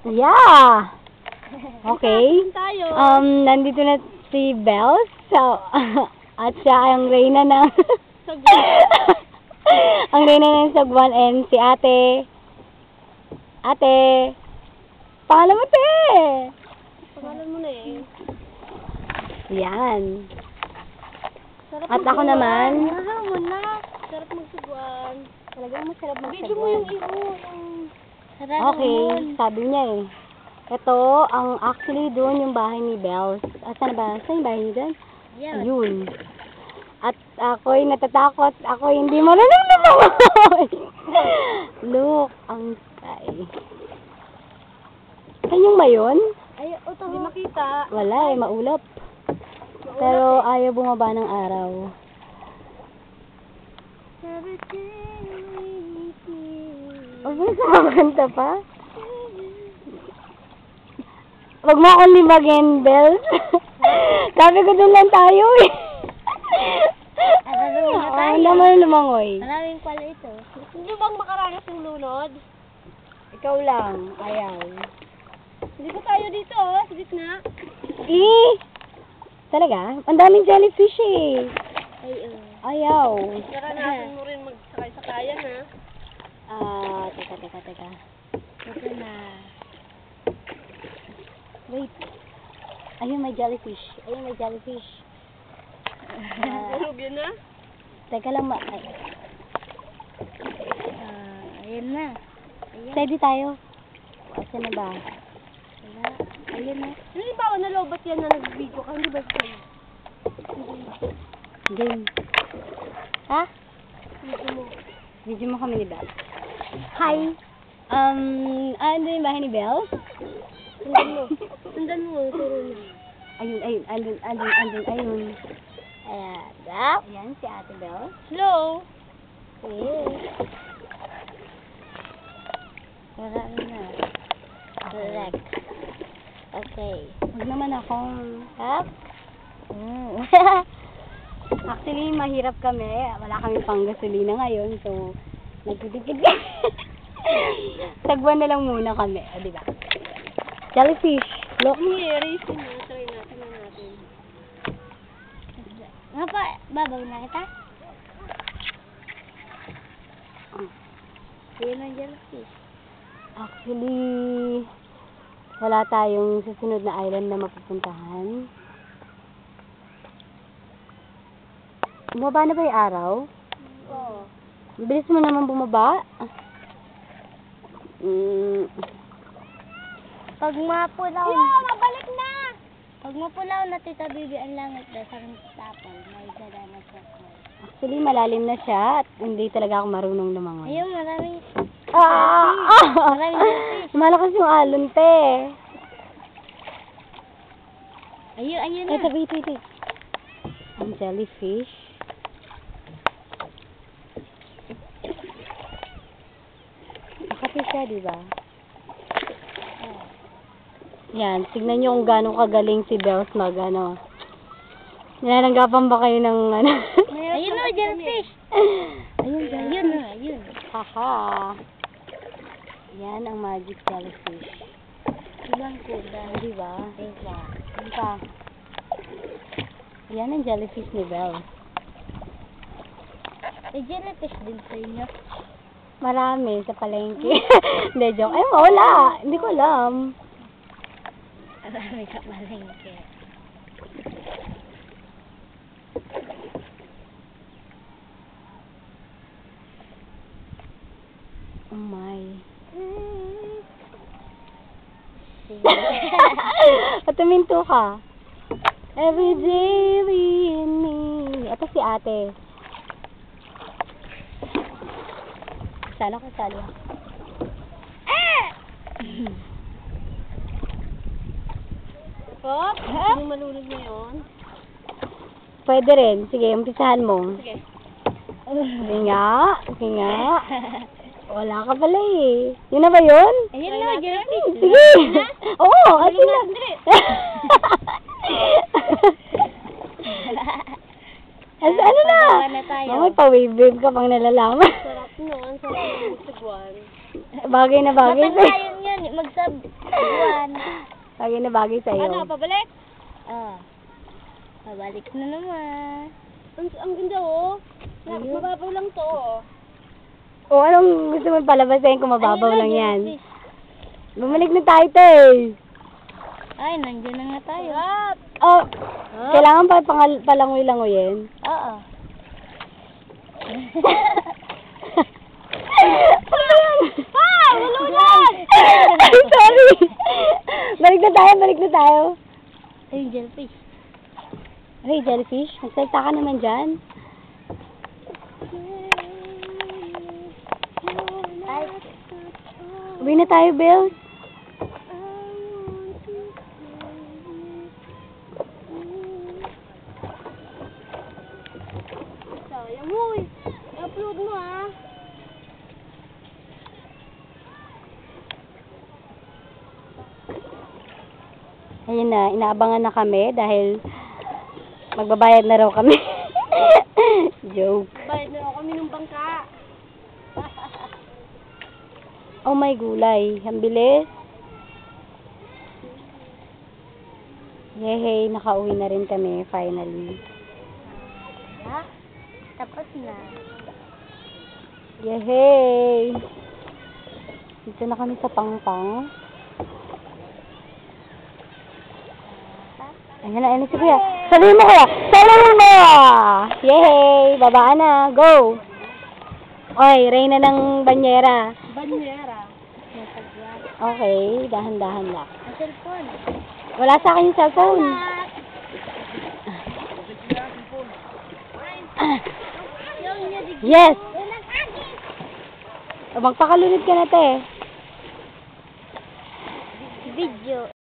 Yeah! Okay. Tayo. Nandito na si Bells. So, at siya ang reyna ng ang reyna ng Sagwan and si ate. Ate. Pangalan mo, te. Pangalan mo na eh. Yan. Sarap At ako naman. Mo na. Sarap magsugwan. Talagang masarap Video mo yung iho. Sarap Okay, sabi niya eh. Ito, ang actually doon yung bahay ni Bells. Saan ba? Saan yung bahay niya doon? Yeah. Ayun. At ako'y natatakot. Ako'y hindi marunong lumangoy. Look, ang sky. Saan yung mayon? Ay, hindi makita. Wala eh, maulap. Pero ayaw bumaba ng araw. O, may kumakanta pa? Huwag mo akong libagin, Bells. Sabi ko doon lang tayo eh. Ang naman lumangoy. Maraming pala ito. Gusto nyo bang makaranas ng lunod? Ikaw lang, ayaw. Hindi ko tayo dito, oh. Sa gitna. Eh! Talaga? Ang daming jellyfish eh. Ay, Ayaw. Naranasan mo rin magsakay-sakayan, ha? Teka. Ito na. Wait. Ayun, may jellyfish. Tulog yun na? Teka lang, Ayan na. steady tayo. Asan na ba? Wala. Ayan na. Hindi ba na lobat yan na nag-video ka? Hindi ba siya? Game. Ha? Video mo. Video mo kami ni Belle. Hi! Ano yung bahay ni Belle? Sundan mo. Turo na. Ayun. Ayan. Ayan, si Ate Belle. Hello? Wala na. Correct. Okay. Huwag naman akong... Actually, mahirap kami. Wala kami pang gasolina ngayon. So, nagtitipid kami. Sagwan na lang muna kami. O, diba? Jellyfish. Look. Racing na. Try natin. Nga pa, babaw na kita? Ayan ang jellyfish. Actually, wala tayong susunod na island na mapupuntahan. Bumaba na ba yung araw? Oo. Bilis mo naman bumaba. Pag mapulaw. Mabalik na! Pag mapulaw na Tita Bibi ang langit na sa tapal, may dadanas ako. Actually, malalim na siya at hindi talaga ako marunong lumangoy. Ayun, maraming... Maraming jellyfish. Malakas yung alon, te. Ayun na. Ito, wait. Ang jellyfish. Makati siya, diba? Yan, tignan nyo kung gano'ng kagaling si Bells Nilalanggapan ba kayo ng Ayun na, jellyfish. Ayun. Haha. Yan ang magic jellyfish. Ibang kuda. Diba? Yan pa. Yan ang jellyfish ni Bells. May jellyfish din sa inyo. Marami sa palengke. Hindi, joke. Ay, wala. Hindi ko alam. Marami sa palengke. Oh my. Patuminto ka. Every daily in me. Ito si ate. Sana ko sali. Pop, hindi malunod na yun. Pwede rin. Sige, umpisahan mo. Sige. Sige nga. Wala ka pala eh. Yun na ba yun? Ayun na, jellyfish. Sige. Oo, atin na. Ano na? May pa-wave ka pang nalalaman. Sarap nun. Sarap ng sagwan. Bagay na bagay. Matagal yun. Magsab Buwan. Bagay na bagay sa'yo. Ano, pabalik? Pabalik na naman. Ang ganda, oh. Ayun. Mababaw lang to, oh. O, anong gusto mo palabasin kung mababaw lang yan? jellyfish. Bumalik na tayo, te. Ay, nandiyan na nga tayo. Oh, kailangan pa palangoy-langoyin. Oo. Wala! Ay, sorry. Balik na tayo. Ay, jellyfish. Hey, jellyfish, magsalita ka naman dyan. Ay, Uwi na tayo, Bill. sayang mo eh. I-upload mo ah. Ayun na, inaabangan na kami dahil magbabayad na raw kami. Joke. Bayad na ako kami ng bangka. Oh my gulay. Ang bilis. Yehey, nakauwi na rin kami finally. Ha? Tapos na. Yehey! Dito na kami sa Pangpang. Ayan na si Kuya. Sabihin mo, Kuya! Sabihin mo! Yehey! Babaan na. Go! Oy, Reyna ng banyera. Banyera. Nasagwa. Okay, dahan-dahan lang. Ang cellphone. Wala sa akin yung cellphone. Yung niya di Yes! Yung nag-agit. O, magpakalunod ka na, te. Video.